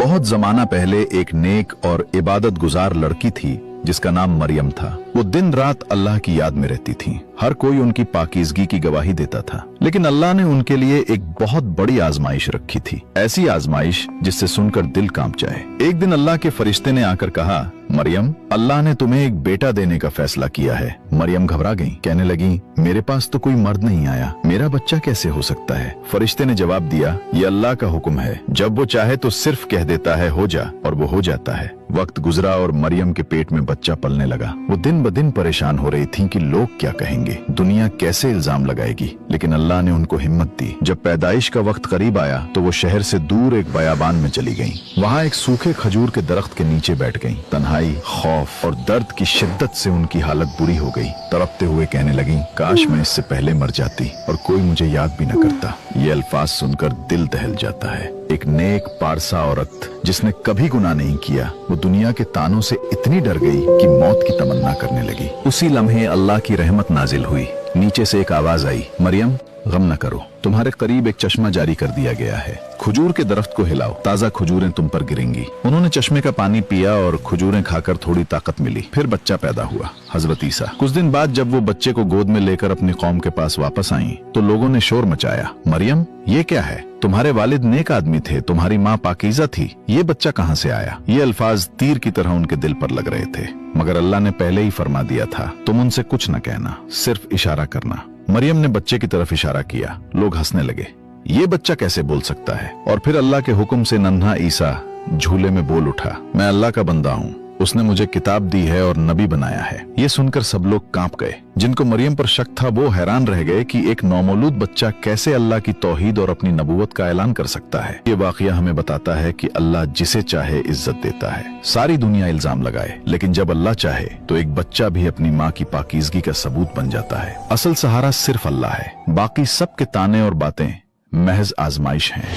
बहुत जमाना पहले एक नेक और इबादत गुजार लड़की थी जिसका नाम मरियम था। वो दिन रात अल्लाह की याद में रहती थी। हर कोई उनकी पाकीज़गी की गवाही देता था, लेकिन अल्लाह ने उनके लिए एक बहुत बड़ी आजमाइश रखी थी। ऐसी आजमाइश जिससे सुनकर दिल कांप जाए। एक दिन अल्लाह के फरिश्ते ने आकर कहा, मरियम, अल्लाह ने तुम्हें एक बेटा देने का फैसला किया है। मरियम घबरा गई, कहने लगी, मेरे पास तो कोई मर्द नहीं आया, मेरा बच्चा कैसे हो सकता है? फरिश्ते ने जवाब दिया, ये अल्लाह का हुक्म है, जब वो चाहे तो सिर्फ कह देता है हो जा, और वो हो जाता है। वक्त गुजरा और मरियम के पेट में बच्चा पलने लगा। वो दिन ब दिन परेशान हो रही थी कि लोग क्या कहेंगे, दुनिया कैसे इल्जाम लगाएगी, लेकिन अल्लाह ने उनको हिम्मत दी। जब पैदाइश का वक्त करीब आया तो वो शहर से दूर एक बयाबान में चली गईं। वहाँ एक सूखे खजूर के दरख्त के नीचे बैठ गईं। तन्हाई, खौफ और दर्द की शिद्दत से उनकी हालत बुरी हो गई। तड़पते हुए कहने लगी, काश मैं इससे पहले मर जाती और कोई मुझे याद भी न करता। ये अल्फाज सुनकर दिल दहल जाता है। एक नेक पारसा औरत जिसने कभी गुनाह नहीं किया, वो दुनिया के तानों से इतनी डर गई कि मौत की तमन्ना करने लगी। उसी लम्हे अल्लाह की रहमत नाजिल हुई। नीचे से एक आवाज आई, मरियम, गम न करो, तुम्हारे करीब एक चश्मा जारी कर दिया गया है। खजूर के दरख्त को हिलाओ, ताजा खजूरें तुम पर गिरेंगी। उन्होंने चश्मे का पानी पिया और खजूरें खाकर थोड़ी ताकत मिली। फिर बच्चा पैदा हुआ, हजरत ईसा। कुछ दिन बाद जब वो बच्चे को गोद में लेकर अपनी कौम के पास वापस आई तो लोगों ने शोर मचाया, मरियम, ये क्या है? तुम्हारे वालिद नेक आदमी थे, तुम्हारी माँ पाकीज़ा थी, ये बच्चा कहाँ से आया? ये अल्फाज तीर की तरह उनके दिल पर लग रहे थे, मगर अल्लाह ने पहले ही फरमा दिया था, तुम उनसे कुछ न कहना, सिर्फ इशारा करना। मरियम ने बच्चे की तरफ इशारा किया। लोग हंसने लगे, ये बच्चा कैसे बोल सकता है? और फिर अल्लाह के हुक्म से नन्हा ईसा झूले में बोल उठा, मैं अल्लाह का बंदा हूँ, उसने मुझे किताब दी है और नबी बनाया है। ये सुनकर सब लोग कांप गए। जिनको मरियम पर शक था वो हैरान रह गए कि एक नौमौलूद बच्चा कैसे अल्लाह की तौहीद और अपनी नबूवत का ऐलान कर सकता है। ये वाकया हमें बताता है कि अल्लाह जिसे चाहे इज्जत देता है। सारी दुनिया इल्जाम लगाए, लेकिन जब अल्लाह चाहे तो एक बच्चा भी अपनी माँ की पाकीज़गी का सबूत बन जाता है। असल सहारा सिर्फ अल्लाह है, बाकी सब के ताने और बातें महज आजमाइश हैं।